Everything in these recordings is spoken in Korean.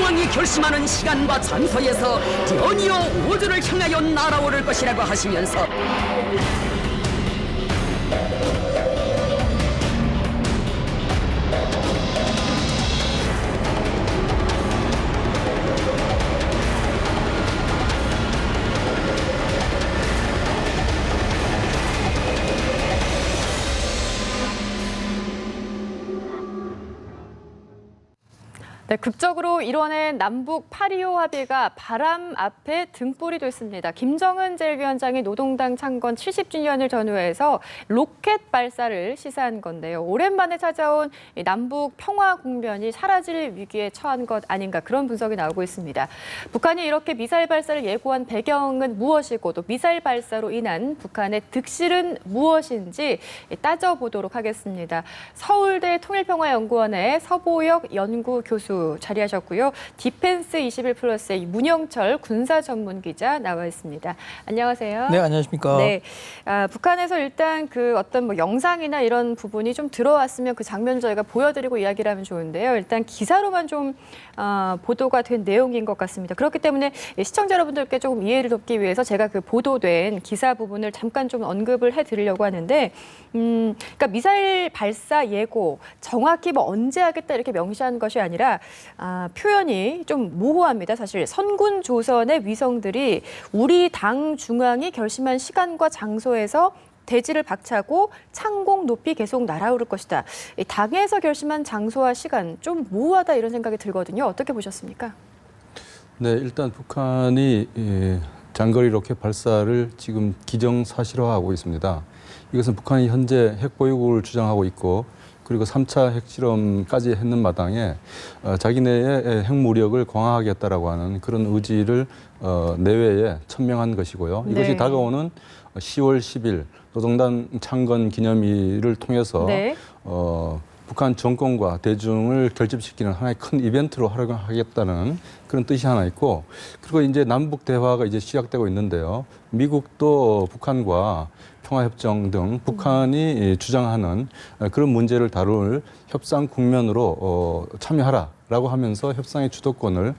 정왕이 결심하는 시간과 장소에서 드디어 우주를 향하여 날아오를 것이라고 하시면서 네, 극적으로 이뤄낸 남북 8.25 합의가 바람 앞에 등불이 됐습니다. 김정은 제1위원장이 노동당 창건 70주년을 전후해서 로켓 발사를 시사한 건데요. 오랜만에 찾아온 남북 평화 국면이 사라질 위기에 처한 것 아닌가 그런 분석이 나오고 있습니다. 북한이 이렇게 미사일 발사를 예고한 배경은 무엇이고 또 미사일 발사로 인한 북한의 득실은 무엇인지 따져보도록 하겠습니다. 서울대 통일평화연구원의 서보혁 연구교수 자리하셨고요. 디펜스 21플러스의 문영철 군사 전문 기자 나와 있습니다. 안녕하세요. 네, 안녕하십니까. 네, 북한에서 일단 그 어떤 뭐 영상이나 이런 부분이 좀 들어왔으면 그 장면을 저희가 보여드리고 이야기를 하면 좋은데요. 일단 기사로만 좀 보도가 된 내용인 것 같습니다. 그렇기 때문에 시청자 여러분들께 조금 이해를 돕기 위해서 제가 그 보도된 기사 부분을 잠깐 좀 언급을 해드리려고 하는데, 그러니까 미사일 발사 예고 정확히 뭐 언제 하겠다 이렇게 명시한 것이 아니라 표현이 좀 모호합니다. 사실 선군 조선의 위성들이 우리 당 중앙이 결심한 시간과 장소에서 대지를 박차고 창공 높이 계속 날아오를 것이다. 당에서 결심한 장소와 시간 좀 모호하다 이런 생각이 들거든요. 어떻게 보셨습니까? 네, 일단 북한이 장거리 로켓 발사를 지금 기정사실화하고 있습니다. 이것은 북한이 현재 핵보유국을 주장하고 있고 그리고 3차 핵실험까지 했는 마당에 자기네의 핵무력을 강화하겠다라고 하는 그런 의지를 내외에 천명한 것이고요. 이것이 네. 다가오는 10월 10일 노동당 창건 기념일을 통해서 네. 북한 정권과 대중을 결집시키는 하나의 큰 이벤트로 활용하겠다는 그런 뜻이 하나 있고, 그리고 이제 남북 대화가 이제 시작되고 있는데요. 미국도 북한과 평화협정 등 북한이 주장하는 그런 문제를 다룰 협상 국면으로 참여하라라고 하면서 협상의 주도권을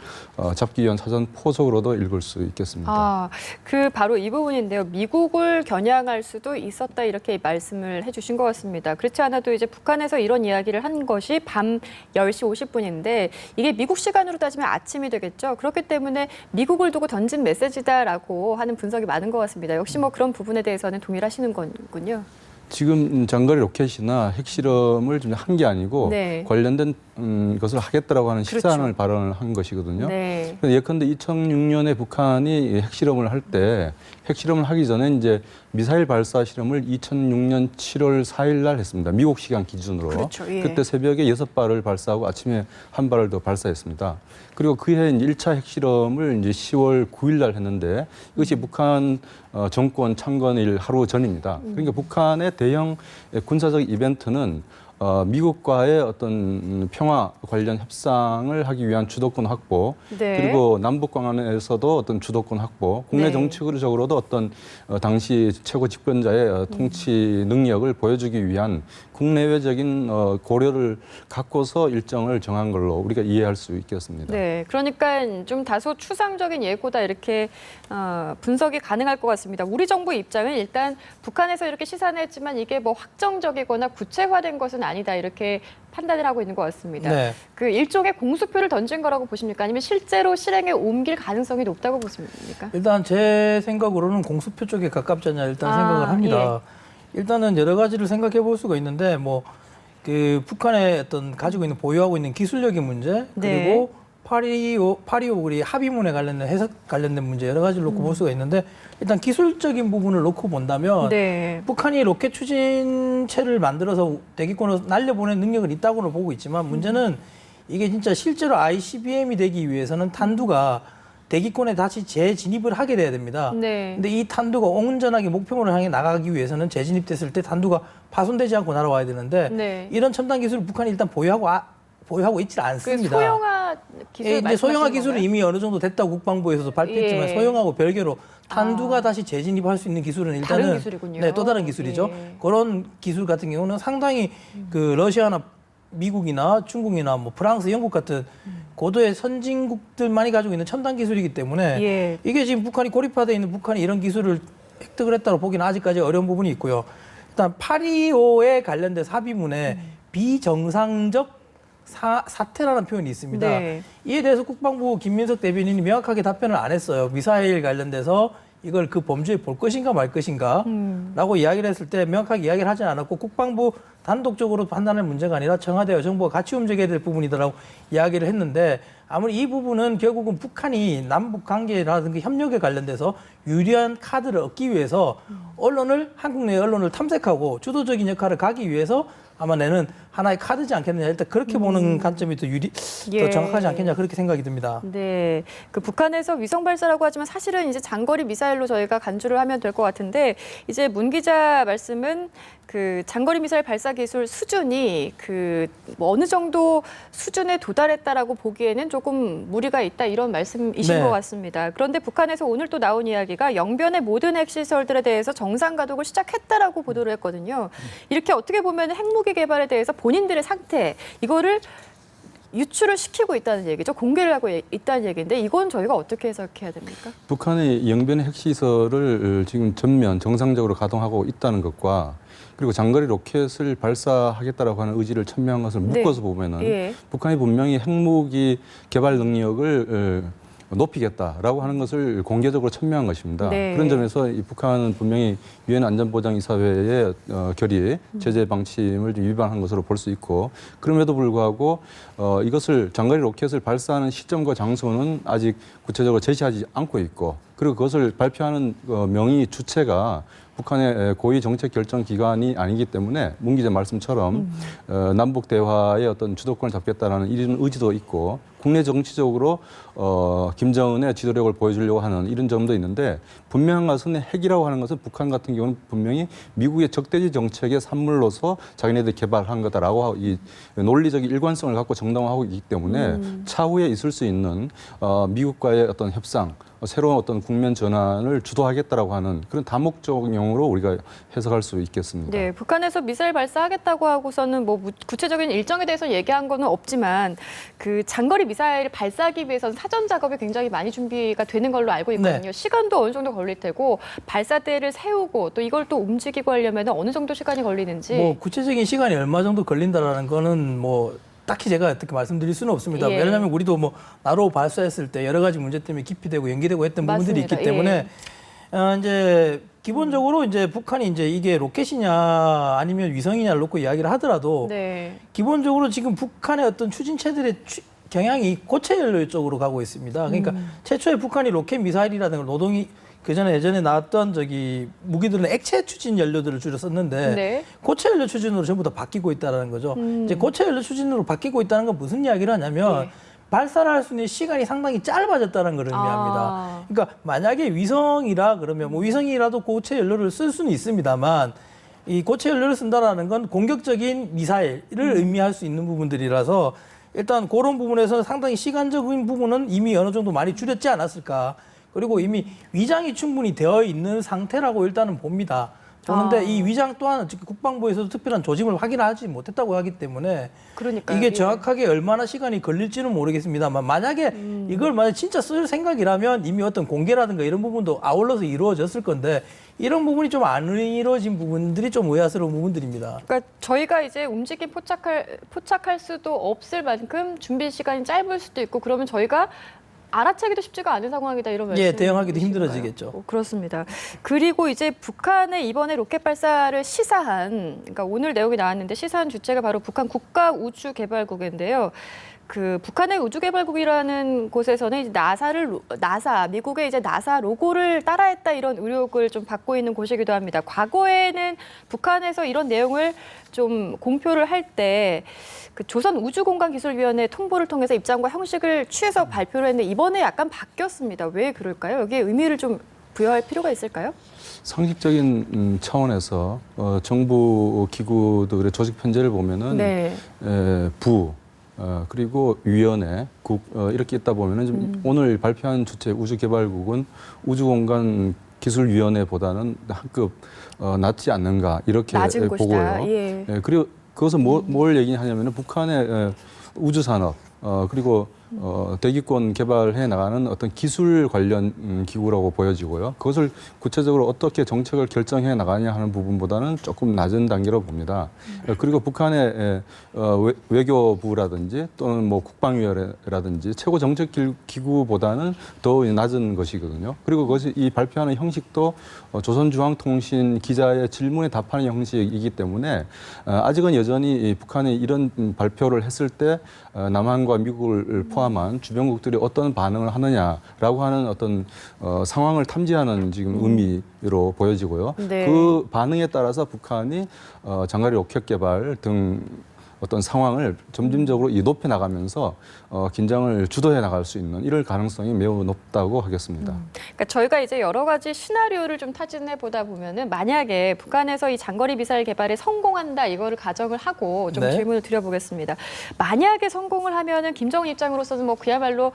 잡기 위한 사전 포석으로도 읽을 수 있겠습니다. 그 바로 이 부분인데요. 미국을 겨냥할 수도 있었다 이렇게 말씀을 해주신 것 같습니다. 그렇지 않아도 이제 북한에서 이런 이야기를 한 것이 밤 10시 50분인데 이게 미국 시간으로 따지면 아침이 되겠죠. 그렇기 때문에 미국을 두고 던진 메시지다라고 하는 분석이 많은 것 같습니다. 역시 뭐 그런 부분에 대해서는 동일하시는 거군요. 지금 장거리 로켓이나 핵실험을 좀 한 게 아니고 네. 관련된 것을 하겠다라고 하는 그렇죠. 식사안을 발언을 한 것이거든요. 네. 예컨대 2006년에 북한이 핵실험을 할 때 핵실험을 하기 전에 이제 미사일 발사 실험을 2006년 7월 4일 날 했습니다. 미국 시간 기준으로. 그렇죠. 예. 그때 새벽에 6발을 발사하고 아침에 1발을 더 발사했습니다. 그리고 그해 1차 핵실험을 이제 10월 9일 날 했는데 이것이 북한 정권 창건일 하루 전입니다. 그러니까 북한의 대형 군사적 이벤트는 미국과의 어떤 평화 관련 협상을 하기 위한 주도권 확보, 네. 그리고 남북 관계에서도 어떤 주도권 확보, 국내 네. 정치적으로도 어떤 당시 최고 집권자의 통치 능력을 보여주기 위한 국내외적인 고려를 갖고서 일정을 정한 걸로 우리가 이해할 수 있겠습니다. 네, 그러니까 좀 다소 추상적인 예고다 이렇게 분석이 가능할 것 같습니다. 우리 정부 입장은 일단 북한에서 이렇게 시사는 했지만 이게 뭐 확정적이거나 구체화된 것은 아니다 이렇게 판단을 하고 있는 것 같습니다. 네. 그 일종의 공수표를 던진 거라고 보십니까? 아니면 실제로 실행에 옮길 가능성이 높다고 보십니까? 일단 제 생각으로는 공수표 쪽에 가깝지 않냐 일단 생각을 합니다. 일단은 여러 가지를 생각해 볼 수가 있는데 뭐 그 북한의 어떤 가지고 있는 보유하고 있는 기술력의 문제 그리고 8.25 우리 합의문에 관련된 해석 관련된 문제 여러 가지를 놓고 볼 수가 있는데 일단 기술적인 부분을 놓고 본다면 네. 북한이 로켓 추진체를 만들어서 대기권으로 날려보낼 능력은 있다고는 보고 있지만 문제는 이게 진짜 실제로 ICBM이 되기 위해서는 탄두가 대기권에 다시 재진입을 하게 돼야 됩니다. 네. 근데 이 탄두가 온전하게 목표물을 향해 나가기 위해서는 재진입됐을 때 탄두가 파손되지 않고 날아와야 되는데 네. 이런 첨단 기술을 북한이 일단 보유하고 있지 않습니다. 그 소형화 기술 이제 소형화 말씀하시는 기술은 건가요? 이미 어느 정도 됐다고 국방부에서도 발표했지만 예. 소형하고 별개로 탄두가 다시 재진입할 수 있는 기술은 일단은 다른 기술이군요. 네, 또 다른 기술이죠. 예. 그런 기술 같은 경우는 상당히 그 러시아나 미국이나 중국이나 뭐 프랑스, 영국 같은 고도의 선진국들만이 가지고 있는 첨단 기술이기 때문에 예. 이게 지금 북한이 고립화되어 있는 북한이 이런 기술을 획득을 했다고 보기는 아직까지 어려운 부분이 있고요. 일단 8.25에 관련된 합의문에 비정상적 사태라는 표현이 있습니다. 네. 이에 대해서 국방부 김민석 대변인이 명확하게 답변을 안 했어요. 미사일 관련돼서 이걸 그 범죄에 볼 것인가 말 것인가 라고 이야기를 했을 때 명확하게 이야기를 하지 않았고 국방부 단독적으로 판단할 문제가 아니라 청와대와 정부가 같이 움직여야 될 부분이다라고 이야기를 했는데 아무리 이 부분은 결국은 북한이 남북 관계라든가 협력에 관련돼서 유리한 카드를 얻기 위해서 한국 내 언론을 탐색하고 주도적인 역할을 가기 위해서 아마 내는 하나의 카드지 않겠느냐. 일단 그렇게 보는 관점이 더 더 정확하지 않겠냐 그렇게 생각이 듭니다. 네, 그 북한에서 위성 발사라고 하지만 사실은 이제 장거리 미사일로 저희가 간주를 하면 될 것 같은데 이제 문 기자 말씀은 그 장거리 미사일 발사 기술 수준이 뭐 어느 정도 수준에 도달했다라고 보기에는 조금 무리가 있다 이런 말씀이신 네. 것 같습니다. 그런데 북한에서 오늘 또 나온 이야기가 영변의 모든 핵시설들에 대해서 정상 가동을 시작했다라고 보도를 했거든요. 이렇게 어떻게 보면 핵무기 개발에 대해서 본인들의 상태 이거를 유출을 시키고 있다는 얘기죠. 공개를 하고 있다는 얘기인데 이건 저희가 어떻게 해석해야 됩니까? 북한의 영변의 핵시설을 지금 전면 정상적으로 가동하고 있다는 것과 그리고 장거리 로켓을 발사하겠다라고 하는 의지를 천명한 것을 묶어서 보면은 예. 북한이 분명히 핵무기 개발 능력을 높이겠다라고 하는 것을 공개적으로 천명한 것입니다. 네. 그런 점에서 이 북한은 분명히 유엔 안전보장이사회의 결의, 제재 방침을 위반한 것으로 볼 수 있고 그럼에도 불구하고 이것을 장거리 로켓을 발사하는 시점과 장소는 아직 구체적으로 제시하지 않고 있고 그리고 그것을 발표하는 명의 주체가 북한의 고위 정책 결정 기관이 아니기 때문에 문 기자 말씀처럼 남북 대화의 어떤 주도권을 잡겠다라는 이런 의지도 있고 국내 정치적으로 김정은의 지도력을 보여주려고 하는 이런 점도 있는데 분명한 것은 핵이라고 하는 것은 북한 같은 경우는 분명히 미국의 적대지 정책의 산물로서 자기네들이 개발한 거다라고 이 논리적인 일관성을 갖고 정당화하고 있기 때문에 차후에 있을 수 있는 미국과의 어떤 협상 새로운 어떤 국면 전환을 주도하겠다라고 하는 그런 다목적용으로 우리가 해석할 수 있겠습니다. 네, 북한에서 미사일 발사하겠다고 하고서는 뭐 구체적인 일정에 대해서 얘기한 거는 없지만 그 장거리 미사일을 발사하기 위해서는 사전 작업이 굉장히 많이 준비가 되는 걸로 알고 있거든요. 네. 시간도 어느 정도 걸릴 테고 발사대를 세우고 또 이걸 또 움직이고 하려면 어느 정도 시간이 걸리는지. 뭐 구체적인 시간이 얼마 정도 걸린다라는 거는 뭐 딱히 제가 어떻게 말씀드릴 수는 없습니다. 예. 왜냐하면 우리도 뭐 나로 발사했을 때 여러 가지 문제 때문에 기피되고 연기되고 했던 부분들이 맞습니다. 있기 때문에 이제 기본적으로 이제 북한이 이제 이게 로켓이냐 아니면 위성이냐를 놓고 이야기를 하더라도 네. 기본적으로 지금 북한의 어떤 추진체들의 경향이 고체 연료 쪽으로 가고 있습니다. 그러니까 최초에 북한이 로켓 미사일이라든가 노동이 예전에 나왔던 무기들은 액체 추진 연료들을 주로 썼는데 네. 고체 연료 추진으로 전부 다 바뀌고 있다는 거죠. 이제 고체 연료 추진으로 바뀌고 있다는 건 무슨 이야기를 하냐면 네. 발사를 할 수 있는 시간이 상당히 짧아졌다는 걸 의미합니다. 그러니까 만약에 위성이라 그러면 뭐 위성이라도 고체 연료를 쓸 수는 있습니다만 이 고체 연료를 쓴다라는 건 공격적인 미사일을 의미할 수 있는 부분들이라서 일단 그런 부분에서 상당히 시간적인 부분은 이미 어느 정도 많이 줄였지 않았을까. 그리고 이미 위장이 충분히 되어 있는 상태라고 일단은 봅니다. 보는데 이 위장 또한 국방부에서도 특별한 조짐을 확인하지 못했다고 하기 때문에 그러니까요. 이게 예. 정확하게 얼마나 시간이 걸릴지는 모르겠습니다만 만약에 이걸 만약 진짜 쓸 생각이라면 이미 어떤 공개라든가 이런 부분도 아울러서 이루어졌을 건데 이런 부분이 좀 안 이루어진 부분들이 좀 의아스러운 부분들입니다. 그러니까 저희가 이제 움직임 포착할 수도 없을 만큼 준비 시간이 짧을 수도 있고 그러면 저희가 알아채기도 쉽지가 않은 상황이다 이런 말씀. 예, 대응하기도 힘들어지겠죠. 그렇습니다. 그리고 이제 북한의 이번에 로켓 발사를 시사한, 그러니까 오늘 내용이 나왔는데 시사한 주체가 바로 북한 국가우주개발국인데요. 그 북한의 우주개발국이라는 곳에서는 이제 미국의 이제 나사 로고를 따라했다 이런 의혹을 좀 받고 있는 곳이기도 합니다. 과거에는 북한에서 이런 내용을 좀 공표를 할 때 그 조선우주공간기술위원회 통보를 통해서 입장과 형식을 취해서 발표를 했는데 이번에 약간 바뀌었습니다. 왜 그럴까요? 여기에 의미를 좀 부여할 필요가 있을까요? 상식적인 차원에서 정부 기구들의 조직 편제를 보면은 네. 그리고 위원회, 국 이렇게 있다 보면은 좀 오늘 발표한 주체 우주개발국은 우주공간기술위원회보다는 한급 낮지 않는가 이렇게 낮은 보고요. 곳이다. 예. 그리고 그것은 뭘 얘기하냐면은 북한의 우주산업 그리고 대기권 개발해 나가는 어떤 기술 관련 기구라고 보여지고요. 그것을 구체적으로 어떻게 정책을 결정해 나가냐 하는 부분보다는 조금 낮은 단계로 봅니다. 그리고 북한의 외교부라든지 또는 뭐 국방위원회라든지 최고 정책 기구보다는 더 낮은 것이거든요. 그리고 그것이 이 발표하는 형식도 조선중앙통신 기자의 질문에 답하는 형식이기 때문에 아직은 여전히 북한이 이런 발표를 했을 때 남한과 미국을 포함한 주변국들이 어떤 반응을 하느냐라고 하는 어떤 상황을 탐지하는 지금 의미로 보여지고요. 네. 그 반응에 따라서 북한이 장거리 로켓 개발 등 어떤 상황을 점진적으로 높여 나가면서 긴장을 주도해 나갈 수 있는 이럴 가능성이 매우 높다고 하겠습니다. 그러니까 저희가 이제 여러 가지 시나리오를 좀 타진해 보다 보면은 만약에 북한에서 이 장거리 미사일 개발에 성공한다 이거를 가정을 하고 좀 네. 질문을 드려보겠습니다. 만약에 성공을 하면은 김정은 입장으로서는 뭐 그야말로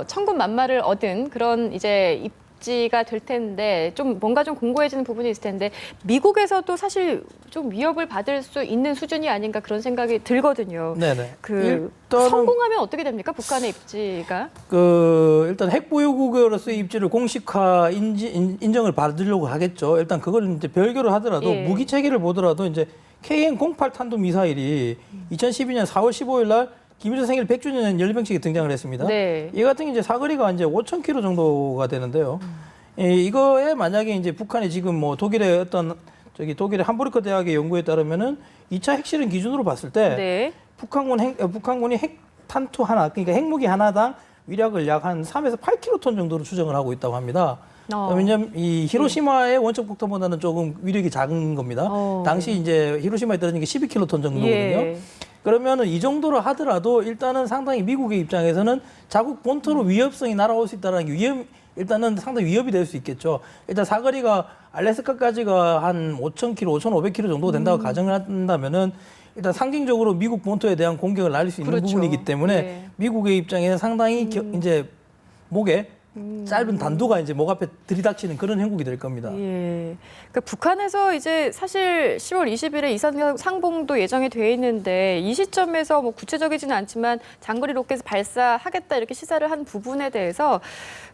천군만마를 얻은 그런 이제 입지가 될 텐데 좀 뭔가 좀 공고해지는 부분이 있을 텐데 미국에서도 사실 좀 위협을 받을 수 있는 수준이 아닌가 그런 생각이 들거든요. 네네. 그 일단은 성공하면 어떻게 됩니까? 북한의 입지가? 일단 핵 보유국으로서의 입지를 공식화 인정을 받으려고 하겠죠. 일단 그걸 이제 별개로 하더라도 예. 무기 체계를 보더라도 이제 KN-08 탄도 미사일이 2012년 4월 15일 날 김일성 생일 100주년 열병식에 등장을 했습니다. 네. 이 같은 게 이제 사거리가 이제 5,000km 정도가 되는데요. 이거에 만약에 이제 북한이 지금 뭐 독일의 독일의 함부르크 대학의 연구에 따르면은 2차 핵실험 기준으로 봤을 때 네. 북한군이 핵 탄두 하나, 그러니까 핵무기 하나당 위력을 약 한 3에서 8킬로톤 정도로 추정을 하고 있다고 합니다. 왜냐하면 이 히로시마의 원적 폭탄보다는 조금 위력이 작은 겁니다. 당시 이제 히로시마에 떨어진 게 12킬로톤 정도거든요. 예. 그러면은 이 정도로 하더라도 일단은 상당히 미국의 입장에서는 자국 본토로 위협성이 날아올 수 있다는 게 일단은 상당히 위협이 될 수 있겠죠. 일단 사거리가 알래스카까지가 한 5,000km, 5,500km 정도 된다고 가정을 한다면은 일단 상징적으로 미국 본토에 대한 공격을 날릴 수 있는 그렇죠. 부분이기 때문에 네. 미국의 입장에는 상당히 이제 목에 짧은 단도가 이제 목 앞에 들이닥치는 그런 형국이 될 겁니다. 예. 그러니까 북한에서 이제 사실 10월 20일에 이산 상봉도 예정이 돼 있는데 이 시점에서 뭐 구체적이지는 않지만 장거리 로켓을 발사하겠다 이렇게 시사를 한 부분에 대해서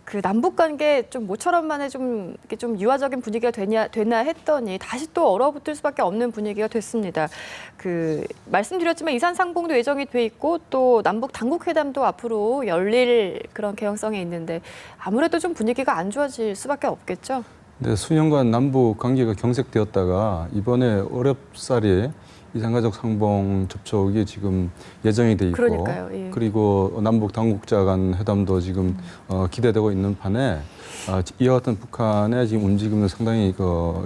그 남북 관계 좀 모처럼 만에 좀 이렇게 좀 유화적인 분위기가 되나 했더니 다시 또 얼어붙을 수밖에 없는 분위기가 됐습니다. 그 말씀드렸지만 이산 상봉도 예정이 돼 있고 또 남북 당국 회담도 앞으로 열릴 그런 개연성이 있는데 아무래도 좀 분위기가 안 좋아질 수밖에 없겠죠. 네, 수년간 남북 관계가 경색되었다가 이번에 어렵사리 이산가족 상봉 접촉이 지금 예정이 돼 있고, 그러니까요, 예. 그리고 남북 당국자 간 회담도 지금 기대되고 있는 판에 이와 같은 북한의 지금 움직임은 상당히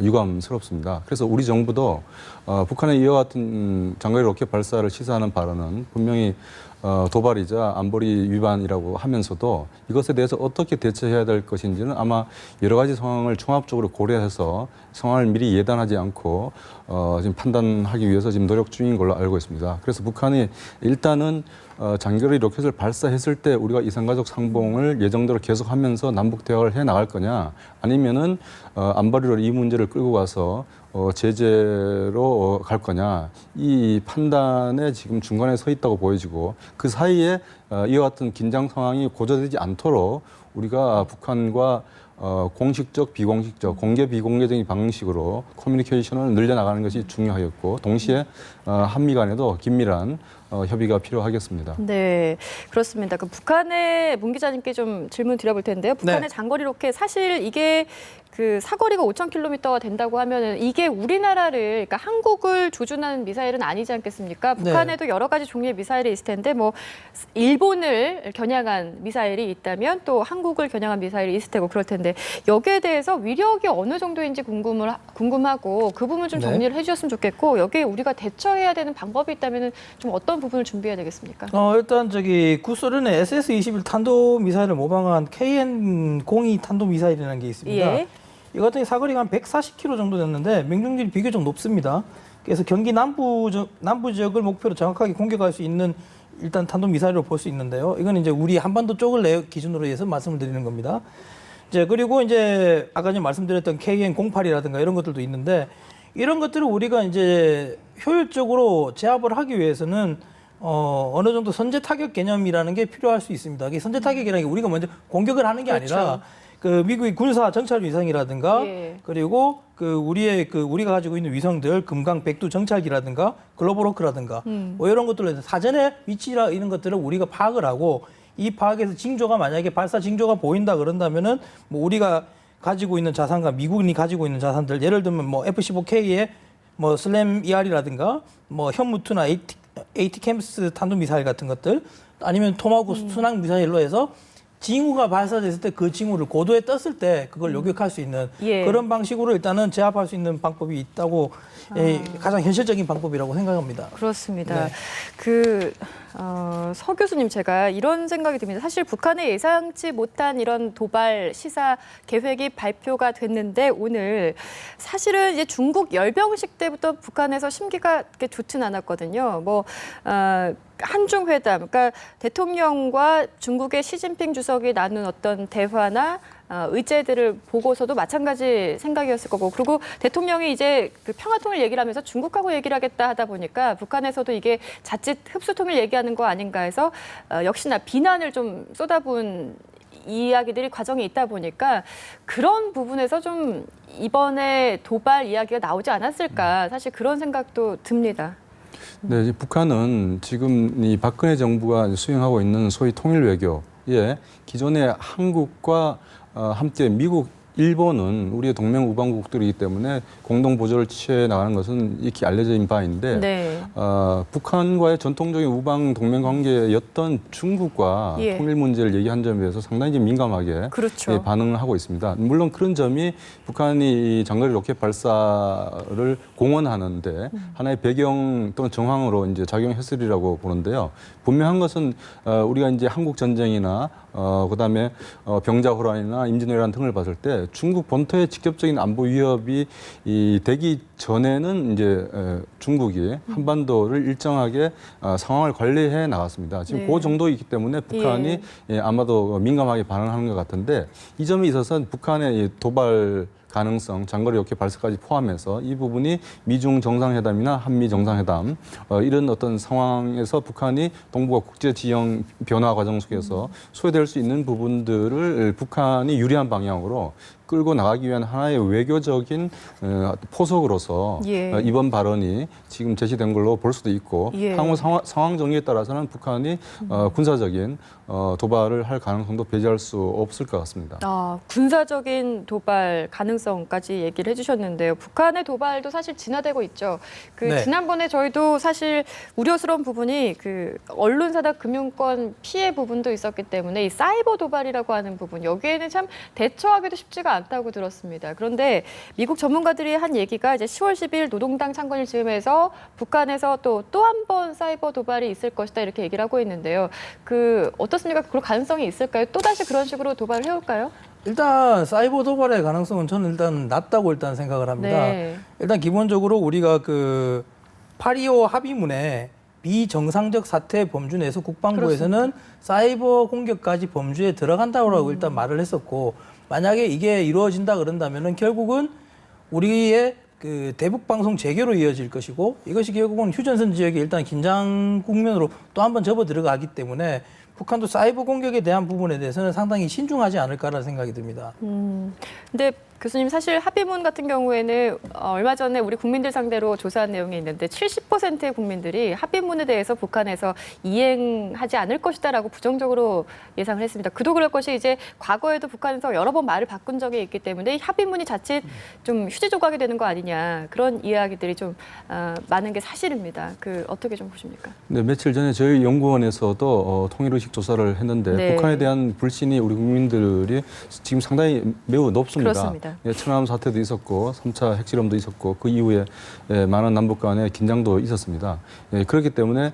유감스럽습니다. 그래서 우리 정부도 북한의 이와 같은 장거리 로켓 발사를 시사하는 발언은 분명히 도발이자 안보리 위반이라고 하면서도 이것에 대해서 어떻게 대처해야 될 것인지는 아마 여러 가지 상황을 종합적으로 고려해서 상황을 미리 예단하지 않고 지금 판단하기 위해서 지금 노력 중인 걸로 알고 있습니다. 그래서 북한이 일단은 장거리 로켓을 발사했을 때 우리가 이산가족 상봉을 예정대로 계속하면서 남북 대화를 해 나갈 거냐, 아니면은 안보리로 이 문제를 끌고 가서 제재로 갈 거냐, 이 판단에 지금 중간에 서 있다고 보여지고 그 사이에 이와 같은 긴장 상황이 고조되지 않도록 우리가 북한과 공식적, 비공식적, 공개, 비공개적인 방식으로 커뮤니케이션을 늘려나가는 것이 중요하겠고 동시에 한미 간에도 긴밀한 협의가 필요하겠습니다. 네, 그렇습니다. 그 북한의 문 기자님께 좀 질문 드려볼 텐데요. 북한의 네. 장거리 로켓 사실 이게 그 사거리가 5,000km가 된다고 하면은 이게 우리나라를 그러니까 한국을 조준하는 미사일은 아니지 않겠습니까? 네. 북한에도 여러 가지 종류의 미사일이 있을 텐데 뭐 일본을 겨냥한 미사일이 있다면 또 한국을 겨냥한 미사일이 있을 테고 그럴 텐데 여기에 대해서 위력이 어느 정도인지 궁금하고 그 부분 좀 네. 정리를 해주셨으면 좋겠고 여기에 우리가 대처해야 되는 방법이 있다면은 좀 어떤 부분을 준비해야 되겠습니까? 일단 구소련의 SS-21 탄도 미사일을 모방한 KN-02 탄도 미사일이라는 게 있습니다. 예. 이거 같은 사거리가 한 140km 정도 됐는데命中질이 비교적 높습니다. 그래서 경기 남부 지역을 목표로 정확하게 공격할 수 있는 일단 탄도 미사일로 볼 수 있는데요. 이건 이제 우리 한반도 쪽을 기준으로 해서 말씀을 드리는 겁니다. 이제 그리고 이제 아까 전에 말씀드렸던 KN-08이라든가 이런 것들도 있는데 이런 것들을 우리가 이제 효율적으로 제압을 하기 위해서는 어느 정도 선제 타격 개념이라는 게 필요할 수 있습니다. 이게 선제 타격이라는 게 우리가 먼저 공격을 하는 게 그렇죠. 아니라 그 미국의 군사 정찰 위성이라든가 예. 그리고 우리가 가지고 있는 위성들 금강 백두 정찰기라든가 글로벌 호크라든가 뭐 이런 것들로 사전에 위치라 이런 것들을 우리가 파악을 하고 이 파악에서 징조가 만약에 발사 징조가 보인다 그런다면은 뭐 우리가 가지고 있는 자산과 미국이 가지고 있는 자산들 예를 들면 뭐 F-15K의 뭐 슬램 ER이라든가 뭐 현무투나 ATCAMS 탄도미사일 같은 것들 아니면 토마호크 순항 미사일로 해서 징후가 발사됐을 때 그 징후를 고도에 떴을 때 그걸 요격할 수 있는 예. 그런 방식으로 일단은 제압할 수 있는 방법이 있다고 가장 현실적인 방법이라고 생각합니다. 그렇습니다. 네. 서 교수님, 제가 이런 생각이 듭니다. 사실 북한의 예상치 못한 이런 도발 시사 계획이 발표가 됐는데 오늘 사실은 이제 중국 열병식 때부터 북한에서 심기가 그렇게 좋진 않았거든요. 한중 회담, 그러니까 대통령과 중국의 시진핑 주석이 나눈 어떤 대화나 의제들을 보고서도 마찬가지 생각이었을 거고, 그리고 대통령이 이제 그 평화통일 얘기를 하면서 중국하고 얘기를 하겠다 하다 보니까 북한에서도 이게 자칫 흡수통일 얘기하는 거 아닌가 해서 역시나 비난을 좀 쏟아부은 이야기들이 과정에 있다 보니까 그런 부분에서 좀 이번에 도발 이야기가 나오지 않았을까, 사실 그런 생각도 듭니다. 네, 이제 북한은 지금 이 박근혜 정부가 수행하고 있는 소위 통일 외교에 기존의 한국과 함께 미국, 일본은 우리의 동맹 우방국들이기 때문에 공동 보조를 취해 나가는 것은 이렇게 알려진 바인데 네. 북한과의 전통적인 우방 동맹 관계였던 중국과 예. 통일 문제를 얘기한 점에 대해서 상당히 민감하게 그렇죠. 반응을 하고 있습니다. 물론 그런 점이 북한이 장거리 로켓 발사를 공언하는데 하나의 배경 또는 정황으로 이제 작용했으리라고 보는데요. 분명한 것은 우리가 이제 한국 전쟁이나 그다음에 병자호란이나 임진왜란 등을 봤을 때 중국 본토의 직접적인 안보 위협이 되기 전에는 이제 중국이 한반도를 일정하게 상황을 관리해 나갔습니다. 지금 네. 그 정도이기 때문에 북한이 아마도 민감하게 반응하는 것 같은데 이 점에 있어서는 북한의 도발 가능성, 장거리 로켓 발사까지 포함해서 이 부분이 미중 정상회담이나 한미 정상회담 이런 어떤 상황에서 북한이 동북아 국제 지형 변화 과정 속에서 소외될 수 있는 부분들을 북한이 유리한 방향으로 끌고 나가기 위한 하나의 외교적인 포석으로서 예. 이번 발언이 지금 제시된 걸로 볼 수도 있고 예. 향후 상황 정리에 따라서는 북한이 군사적인 도발을 할 가능성도 배제할 수 없을 것 같습니다. 군사적인 도발 가능성까지 얘기를 해주셨는데요. 북한의 도발도 사실 진화되고 있죠. 네. 지난번에 저희도 사실 우려스러운 부분이 그 언론사나 금융권 피해 부분도 있었기 때문에 이 사이버 도발이라고 하는 부분, 여기에는 참 대처하기도 쉽지가 않다고 들었습니다. 그런데 미국 전문가들이 한 얘기가 이제 10월 10일 노동당 창건일 즈음에서 북한에서 또 한 번 사이버 도발이 있을 것이다 이렇게 얘기를 하고 있는데요. 어떻습니까? 그럴 가능성이 있을까요? 또 다시 그런 식으로 도발을 해올까요? 일단 사이버 도발의 가능성은 저는 일단 낮다고 일단 생각을 합니다. 네. 일단 기본적으로 우리가 그 8.25 합의문에 비정상적 사태 범주 내에서 국방부에서는 사이버 공격까지 범주에 들어간다고 일단 말을 했었고, 만약에 이게 이루어진다 그런다면은 결국은 우리의 그 대북 방송 재개로 이어질 것이고, 이것이 결국은 휴전선 지역에 일단 긴장 국면으로 또 한 번 접어 들어가기 때문에 북한도 사이버 공격에 대한 부분에 대해서는 상당히 신중하지 않을까라는 생각이 듭니다. 근데 교수님, 사실 합의문 같은 경우에는 얼마 전에 우리 국민들 상대로 조사한 내용이 있는데 70%의 국민들이 합의문에 대해서 북한에서 이행하지 않을 것이다라고 부정적으로 예상을 했습니다. 그도 그럴 것이 이제 과거에도 북한에서 여러 번 말을 바꾼 적이 있기 때문에 이 합의문이 자칫 좀 휴지 조각이 되는 거 아니냐, 그런 이야기들이 좀 많은 게 사실입니다. 어떻게 좀 보십니까? 네, 며칠 전에 저희 연구원에서도 통일의식 조사를 했는데 네. 북한에 대한 불신이 우리 국민들이 지금 상당히 매우 높습니다. 그렇습니다. 예, 천안함 사태도 있었고 3차 핵실험도 있었고 그 이후에 많은 남북 간의 긴장도 있었습니다. 그렇기 때문에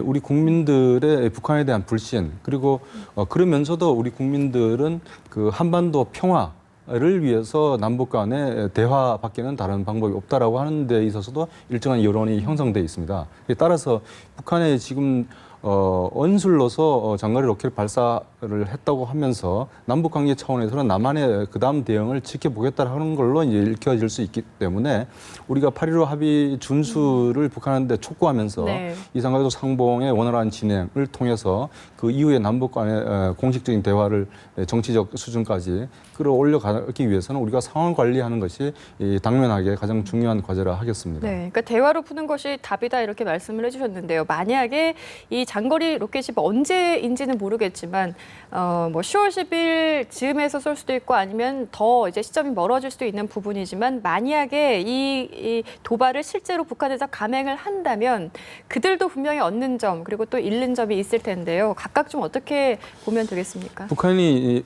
우리 국민들의 북한에 대한 불신, 그리고 그러면서도 우리 국민들은 그 한반도 평화 를 위해서 남북 간의 대화밖에는 다른 방법이 없다라고 하는 데 있어서도 일정한 여론이 형성돼 있습니다. 따라서 북한의 지금 언술로서 장거리 로켓 발사를 했다고 하면서 남북 관계 차원에서는 남한의 그다음 대응을 지켜보겠다는 걸로 이제 읽혀질 수 있기 때문에 우리가 8.15 합의 준수를 북한한테 촉구하면서 네. 이산가족 상봉의 원활한 진행을 통해서 그 이후에 남북 간의 공식적인 대화를 정치적 수준까지 끌어올려가기 위해서는 우리가 상황 관리하는 것이 당면하게 가장 중요한 과제라 하겠습니다. 네, 그러니까 대화로 푸는 것이 답이다 이렇게 말씀을 해주셨는데요. 만약에 이 장거리 로켓이 언제인지는 모르겠지만 뭐 10월 10일 즈음에서 쏠 수도 있고 아니면 더 이제 시점이 멀어질 수도 있는 부분이지만 만약에 이 도발을 실제로 북한에서 감행을 한다면 그들도 분명히 얻는 점 그리고 또 잃는 점이 있을 텐데요. 각각 좀 어떻게 보면 되겠습니까? 북한이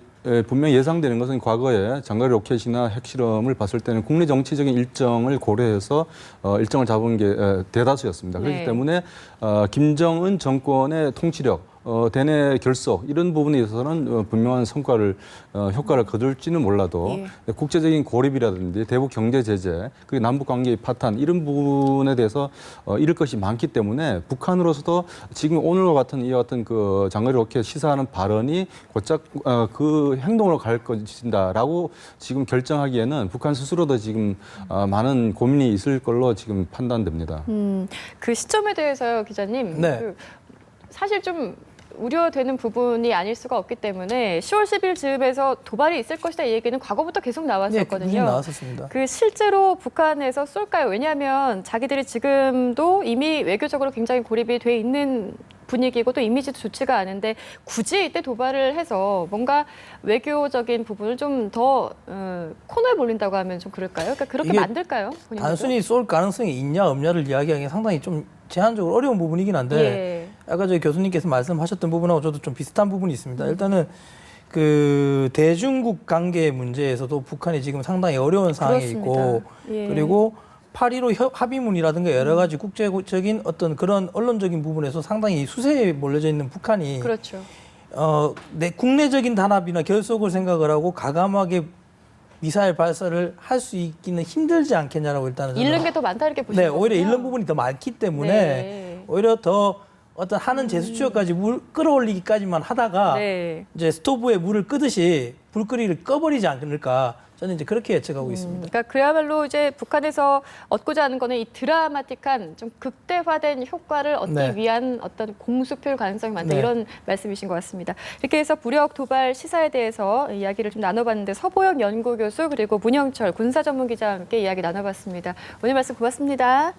분명히 예상되는 것은 과거에 장거리 로켓이나 핵실험을 봤을 때는 국내 정치적인 일정을 고려해서 일정을 잡은 게 대다수였습니다. 그렇기 네. 때문에 김정은 정권의 통치력, 대내 결속 이런 부분에 있어서는 분명한 효과를 거둘지는 몰라도 예. 국제적인 고립이라든지 대북 경제 제재, 그리고 남북 관계의 파탄 이런 부분에 대해서 잃을 것이 많기 때문에 북한으로서도 지금 오늘과 같은 이와 같은 그 장거리 로켓 시사하는 발언이 곧장 그 행동으로 갈 것이다라고 지금 결정하기에는 북한 스스로도 지금 많은 고민이 있을 걸로 지금 판단됩니다. 그 시점에 대해서요, 기자님. 네. 사실 좀 우려되는 부분이 아닐 수가 없기 때문에 10월 10일 즈음에서 도발이 있을 것이다 이 얘기는 과거부터 계속 나왔었거든요. 네, 나왔었습니다. 그 실제로 북한에서 쏠까요? 왜냐하면 자기들이 지금도 이미 외교적으로 굉장히 고립이 돼 있는 분위기고 또 이미지도 좋지가 않은데 굳이 이때 도발을 해서 뭔가 외교적인 부분을 좀 더 코너에 몰린다고 하면 좀 그럴까요? 그러니까 그렇게 이게 만들까요? 본인들도? 단순히 쏠 가능성이 있냐 없냐를 이야기하기 상당히 좀 제한적으로 어려운 부분이긴 한데 예. 아까 저희 교수님께서 말씀하셨던 부분하고 저도 좀 비슷한 부분이 있습니다. 일단은 그 대중국 관계 문제에서도 북한이 지금 상당히 어려운 상황에 그렇습니다. 있고 예. 그리고 8.15 합의문이라든가 여러 가지 국제적인 어떤 그런 언론적인 부분에서 상당히 수세에 몰려져 있는 북한이 그렇죠. 내 국내적인 단합이나 결속을 생각을 하고 가감하게 미사일 발사를 할 수 있기는 힘들지 않겠냐라고 일단은 잃는 게 더 많다 이렇게 보시는 네, 거군요. 오히려 잃는 부분이 더 많기 때문에 네. 오히려 더 어떤 하는 제스처까지 물 끌어올리기까지만 하다가 네. 이제 스토브에 물을 끄듯이 불거리를 꺼버리지 않을까 저는 이제 그렇게 예측하고 있습니다. 그러니까 그야말로 이제 북한에서 얻고자 하는 거는 이 드라마틱한 좀 극대화된 효과를 얻기 네. 위한 어떤 공수표일 가능성이 많다 네. 이런 말씀이신 것 같습니다. 이렇게 해서武력 도발 시사에 대해서 이야기를 좀 나눠봤는데 서보영 연구교수 그리고 문영철 군사전문기자와 함께 이야기 나눠봤습니다. 오늘 말씀 고맙습니다.